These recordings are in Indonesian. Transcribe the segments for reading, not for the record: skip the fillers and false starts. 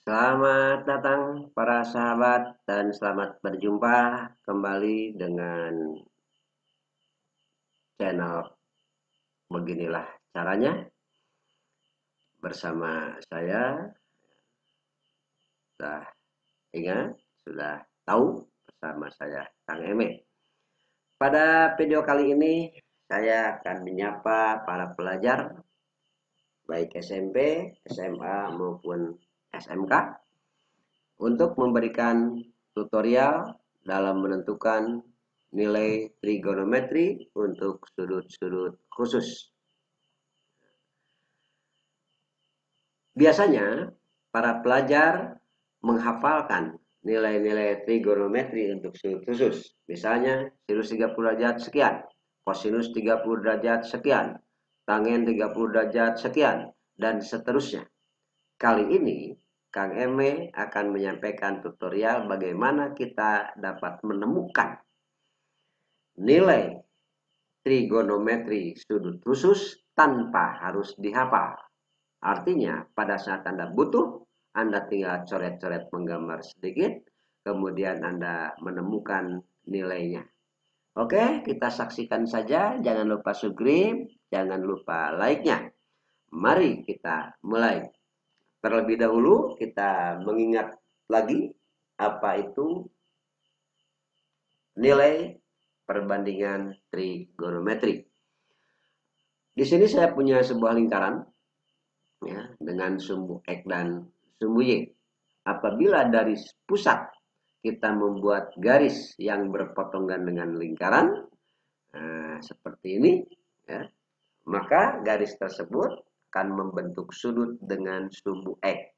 Selamat datang para sahabat dan selamat berjumpa kembali dengan channel Beginilah Caranya bersama saya. Sudah ingat, sudah tahu bersama saya Kang Eme. Pada video kali ini saya akan menyapa para pelajar baik SMP, SMA maupun SMK untuk memberikan tutorial dalam menentukan nilai trigonometri untuk sudut-sudut khusus. Biasanya para pelajar menghafalkan nilai-nilai trigonometri untuk sudut khusus. Misalnya sinus 30 derajat sekian, kosinus 30 derajat sekian, tangen 30 derajat sekian, dan seterusnya. Kali ini Kang Eme akan menyampaikan tutorial bagaimana kita dapat menemukan nilai trigonometri sudut khusus tanpa harus dihafal. Artinya pada saat Anda butuh, Anda tinggal coret-coret menggambar sedikit, kemudian Anda menemukan nilainya. Oke, kita saksikan saja. Jangan lupa subscribe, jangan lupa like-nya. Mari kita mulai. Terlebih dahulu kita mengingat lagi apa itu nilai perbandingan trigonometri. Di sini saya punya sebuah lingkaran ya, dengan sumbu X dan sumbu Y. Apabila dari pusat kita membuat garis yang berpotongan dengan lingkaran seperti ini, ya, maka garis tersebut akan membentuk sudut dengan sumbu X.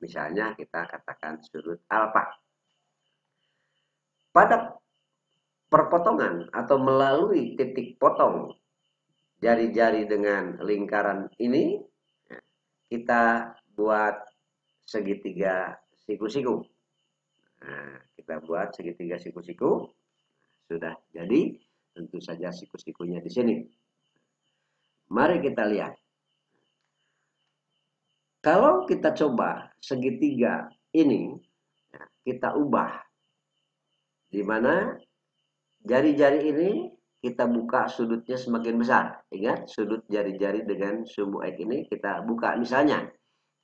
Misalnya kita katakan sudut alfa. Pada perpotongan atau melalui titik potong jari-jari dengan lingkaran ini, kita buat segitiga siku-siku. Nah, kita buat segitiga siku-siku. Sudah jadi, tentu saja siku-sikunya di sini. Mari kita lihat. Kalau kita coba segitiga ini, kita ubah. Di mana jari-jari ini kita buka sudutnya semakin besar. Ingat, sudut jari-jari dengan sumbu X ini kita buka misalnya.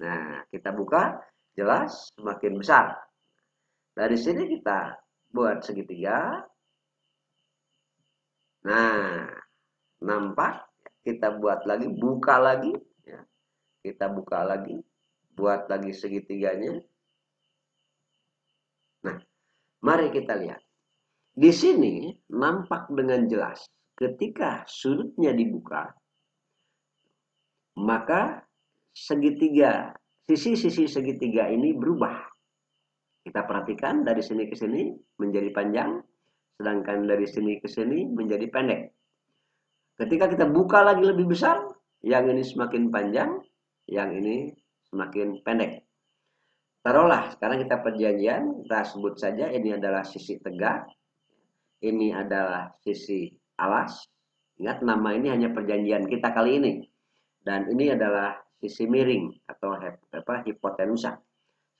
Nah, kita buka, jelas semakin besar. Dari sini kita buat segitiga. Nah, nampak kita buat lagi, buka lagi. Ya. Kita buka lagi, buat lagi segitiganya. Nah, mari kita lihat. Di sini nampak dengan jelas ketika sudutnya dibuka, maka segitiga, sisi-sisi segitiga ini berubah. Kita perhatikan dari sini ke sini menjadi panjang, sedangkan dari sini ke sini menjadi pendek. Ketika kita buka lagi lebih besar, yang ini semakin panjang, yang ini semakin pendek. Taruhlah sekarang kita perjanjian, kita sebut saja ini adalah sisi tegak, ini adalah sisi alas. Ingat, nama ini hanya perjanjian kita kali ini. Dan ini adalah sisi miring atau hipotenusa.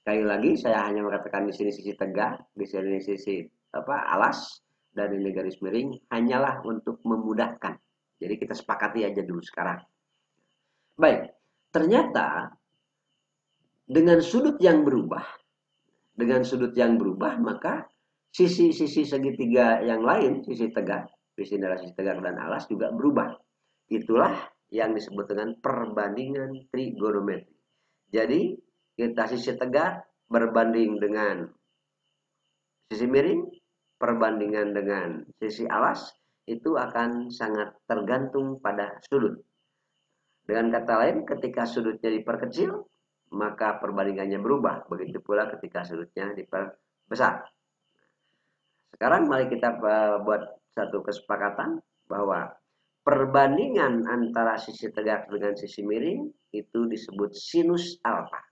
Sekali lagi saya hanya mengatakan di sini sisi tegak, di sini sisi alas, dan ini garis miring, hanyalah untuk memudahkan. Jadi kita sepakati aja dulu sekarang. Baik, ternyata dengan sudut yang berubah, maka sisi-sisi segitiga yang lain, sisi tegak, di sini adalah sisi tegak dan alas juga berubah. Itulah yang disebut dengan perbandingan trigonometri. Jadi kita sisi tegak berbanding dengan sisi miring, perbandingan dengan sisi alas, itu akan sangat tergantung pada sudut. Dengan kata lain, ketika sudutnya diperkecil, maka perbandingannya berubah. Begitu pula ketika sudutnya diperbesar. Sekarang mari kita buat satu kesepakatan bahwa perbandingan antara sisi tegak dengan sisi miring itu disebut sinus alfa.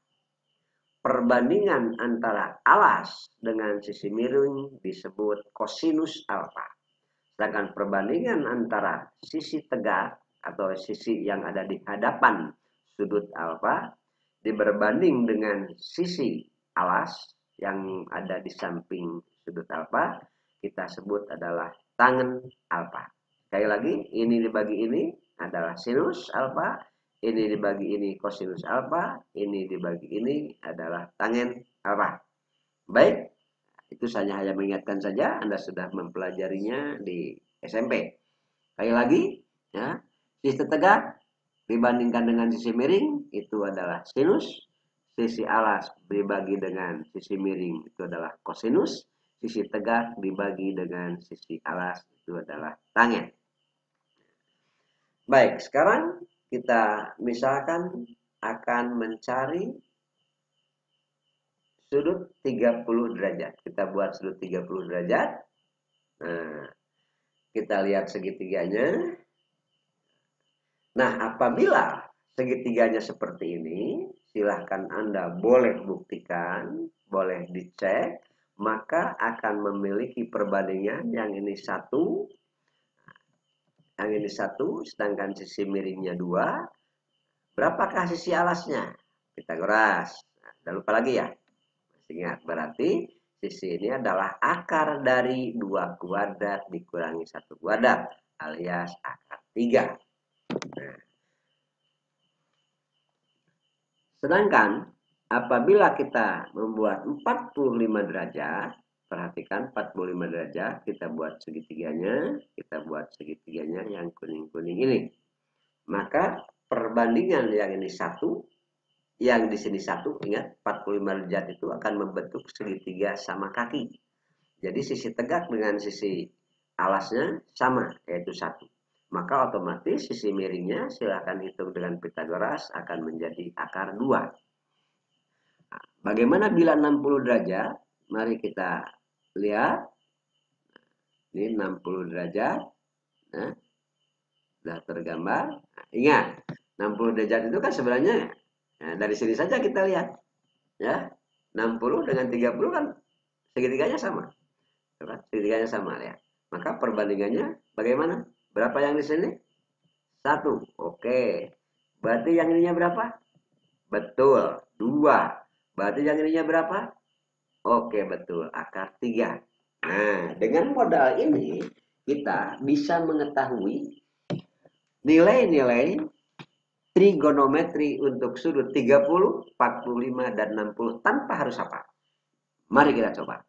Perbandingan antara alas dengan sisi miring disebut kosinus alfa. Sedangkan perbandingan antara sisi tegak atau sisi yang ada di hadapan sudut alfa berbanding dengan sisi alas yang ada di samping sudut alfa, kita sebut adalah tangen alfa. Sekali lagi, ini dibagi ini adalah sinus alfa, ini dibagi ini kosinus alfa, ini dibagi ini adalah tangen alfa. Baik, itu saya hanya mengingatkan saja, Anda sudah mempelajarinya di SMP. Sekali lagi, ya, sisi tegak dibandingkan dengan sisi miring itu adalah sinus, sisi alas dibagi dengan sisi miring itu adalah kosinus, sisi tegak dibagi dengan sisi alas itu adalah tangen. Baik, sekarang kita misalkan akan mencari sudut 30 derajat. Kita buat sudut 30 derajat. Nah, kita lihat segitiganya. Nah, apabila segitiganya seperti ini, silahkan Anda boleh buktikan, boleh dicek, maka akan memiliki perbandingan yang ini 1, yang ini 1, sedangkan sisi miringnya 2. Berapakah sisi alasnya? Pitagoras. Nah, jangan lupa lagi ya. Masih ingat, berarti sisi ini adalah akar dari 2 kuadrat dikurangi 1 kuadrat, alias akar 3. Nah, sedangkan apabila kita membuat 45 derajat, perhatikan 45 derajat, kita buat segitiganya yang kuning-kuning ini. Maka perbandingan yang ini 1, yang di sini 1, ingat 45 derajat itu akan membentuk segitiga sama kaki. Jadi sisi tegak dengan sisi alasnya sama, yaitu 1. Maka otomatis sisi miringnya silahkan hitung dengan Pitagoras akan menjadi akar 2. Nah, bagaimana bila 60 derajat? Mari kita lihat. Ini 60 derajat. Nah, sudah tergambar. Nah, ingat, 60 derajat itu kan sebenarnya dari sini saja kita lihat. Ya, 60 dengan 30 kan segitiganya sama. Segitiganya sama ya. Maka perbandingannya bagaimana? Berapa yang di sini? 1. Oke. Berarti yang ininya berapa? Betul. 2. Berarti yang ininya berapa? Oke, betul. Akar 3. Nah, dengan modal ini kita bisa mengetahui nilai-nilai trigonometri untuk sudut 30, 45, dan 60 tanpa harus hafal. Mari kita coba.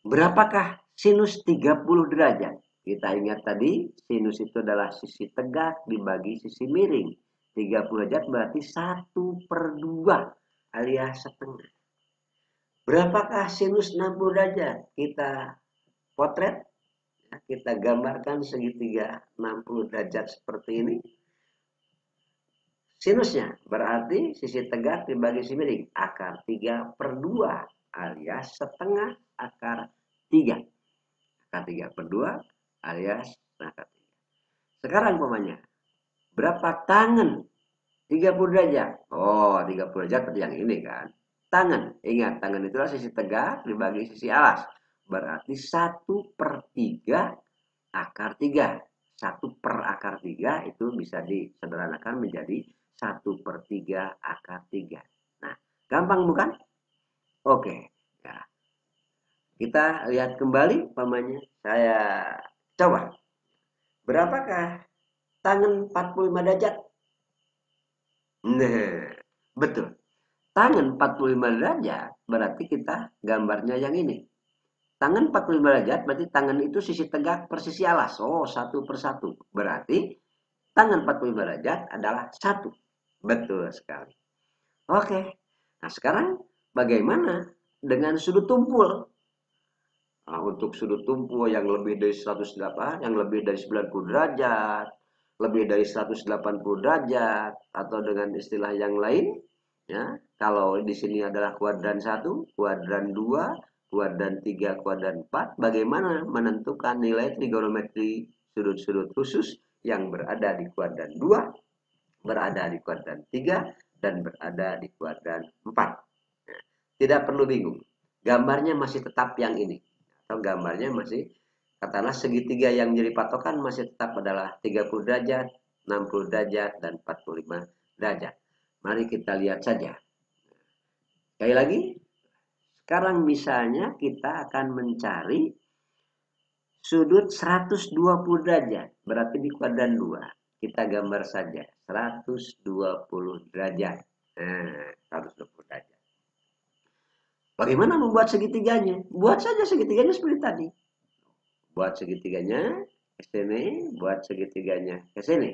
Berapakah sinus 30 derajat? Kita ingat tadi, sinus itu adalah sisi tegak dibagi sisi miring. 30 derajat berarti 1/2 alias setengah. Berapakah sinus 60 derajat? Kita potret, kita gambarkan segitiga 60 derajat seperti ini. Sinusnya berarti sisi tegak dibagi sisi miring. Akar 3/2 alias setengah akar 3. Akar 3/2 alias akar 3. Sekarang umpamanya, berapa tangen 30 derajat? Oh, 30 derajat berarti yang ini kan. Tangen, ingat tangen itulah sisi tegak dibagi sisi alas. Berarti 1/3 akar 3. 1/akar 3 itu bisa disederhanakan menjadi 1/3 akar 3. Nah, gampang bukan? Oke. Ya. Kita lihat kembali umpamanya. Saya coba. Berapakah tangen 45 derajat? Nah, betul. Tangen 45 derajat berarti kita gambarnya yang ini. Tangan 45 derajat berarti tangan itu sisi tegak per sisi alas. Oh, 1/1. Berarti tangan 45 derajat adalah 1. Betul sekali. Oke. Nah, sekarang bagaimana dengan sudut tumpul? Nah, untuk sudut tumpul yang lebih dari 108, yang lebih dari 90 derajat, lebih dari 180 derajat, atau dengan istilah yang lain, ya, kalau di sini adalah kuadran 1, kuadran 2, kuadran 3, kuadran 4, bagaimana menentukan nilai trigonometri sudut-sudut khusus yang berada di kuadran 2, berada di kuadran 3, dan berada di kuadran 4. Nah, tidak perlu bingung, gambarnya masih tetap yang ini. Atau gambarnya masih, katakanlah segitiga yang menjadi patokan masih tetap adalah 30 derajat, 60 derajat, dan 45 derajat. Mari kita lihat saja. Sekali lagi, sekarang misalnya kita akan mencari sudut 120 derajat. Berarti di kuadran 2. Kita gambar saja 120 derajat. Nah, 120 derajat. Bagaimana membuat segitiganya? Buat saja segitiganya seperti tadi. Buat segitiganya ke sini, buat segitiganya ke sini.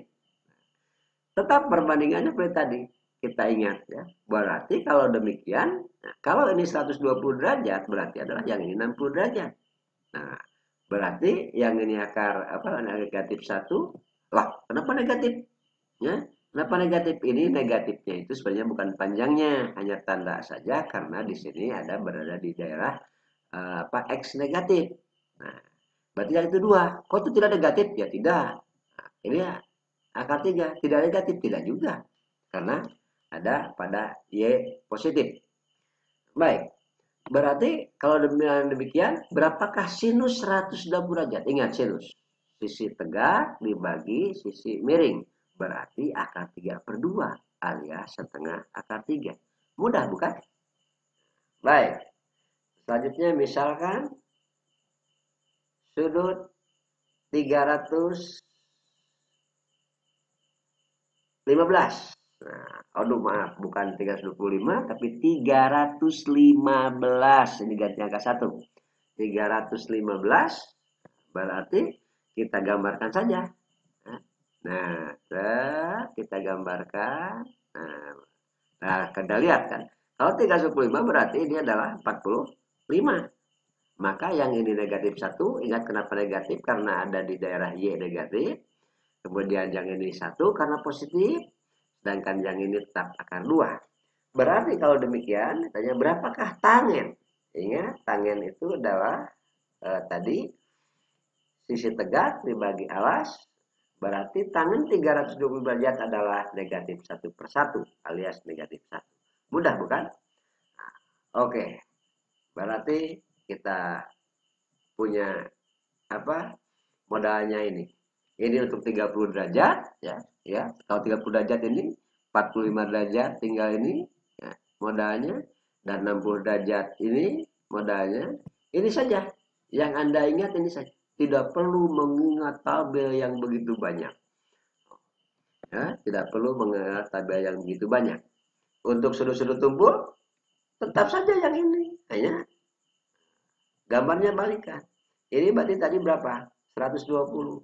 Tetap perbandingannya seperti tadi. Kita ingat ya. Berarti kalau demikian, nah, kalau ini 120 derajat, berarti adalah yang ini 60 derajat. Nah, berarti yang ini akar apa negatif 1. Lah, kenapa negatif? Ya, kenapa negatif? Ini negatifnya itu sebenarnya bukan panjangnya, hanya tanda saja karena di sini ada berada di daerah X negatif. Nah, berarti yang itu 2. Kok itu tidak negatif? Ya tidak. Nah, ini ya akar 3 tidak negatif, tidak juga. Karena ada pada Y positif. Baik. Berarti kalau demikian, berapakah sinus 120 derajat? Ingat sinus. Sisi tegak dibagi sisi miring. Berarti akar 3/2 alias setengah akar 3. Mudah bukan? Baik. Selanjutnya misalkan sudut 315. Nah, aduh maaf, bukan 325 tapi 315. Ini ganti angka 1. 315 berarti kita gambarkan saja. Nah, kita gambarkan. Nah, kita lihat kan. Kalau 315 berarti ini adalah 45. Maka yang ini negatif 1, ingat kenapa negatif? Karena ada di daerah Y negatif. Kemudian yang ini 1 karena positif. Sedangkan yang ini tetap akar 2. Berarti kalau demikian, tanya berapakah tangen? Ingat, tangen itu adalah tadi sisi tegak dibagi alas. Berarti tangen 320 derajat adalah negatif 1/1 alias negatif 1. Mudah bukan? Oke. Berarti kita punya apa? Modalnya ini. Ini untuk 30 derajat ya, ya. Kalau 30 derajat ini 45 derajat tinggal ini ya, modalnya dan 60 derajat ini modalnya. Ini saja. Yang Anda ingat ini saja. Tidak perlu mengingat tabel yang begitu banyak. Ya, tidak perlu mengingat tabel yang begitu banyak. Untuk sudut-sudut tumpul tetap saja yang ini. Hanya gambarnya balikan. Ini berarti tadi berapa? 120.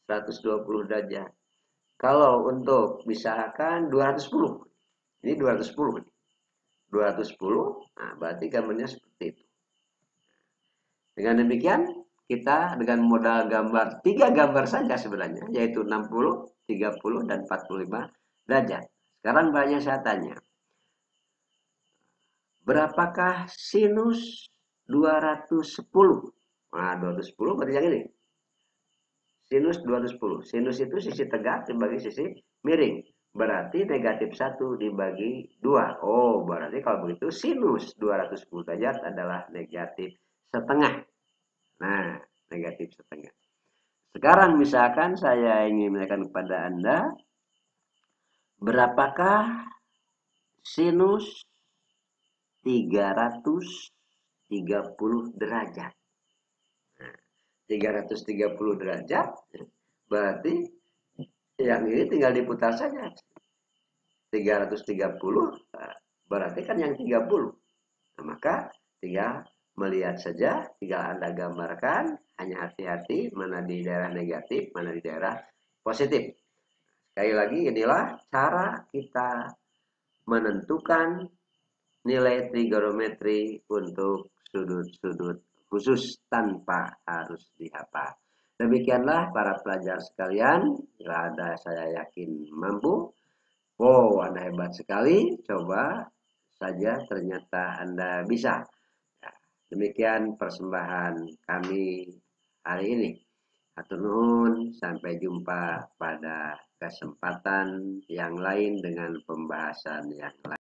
120 derajat. Kalau untuk misalkan 210. Ini 210. 210, nah berarti gambarnya seperti itu. Dengan demikian, kita dengan modal gambar 3 gambar saja sebenarnya, yaitu 60, 30, dan 45 derajat. Sekarang banyak saya tanya. Berapakah sinus 210? Nah, 210 berarti yang ini. Sinus 210. Sinus itu sisi tegak dibagi sisi miring. Berarti negatif 1 dibagi 2. Oh, berarti kalau begitu sinus 210 derajat adalah negatif setengah. Nah, negatif setengah. Sekarang misalkan saya ingin menanyakan kepada Anda, berapakah sinus 330 derajat? 330 derajat berarti yang ini tinggal diputar saja. 330 berarti kan yang 30. Nah, maka tinggal melihat saja, tinggal Anda gambarkan, hanya hati-hati mana di daerah negatif, mana di daerah positif. Sekali lagi, inilah cara kita menentukan nilai trigonometri untuk sudut-sudut khusus tanpa harus dihafal. Demikianlah para pelajar sekalian, ada saya yakin mampu. Wow, Anda hebat sekali. Coba saja ternyata Anda bisa. Ya, demikian persembahan kami hari ini. Hatur nuhun, sampai jumpa pada kesempatan yang lain dengan pembahasan yang lain.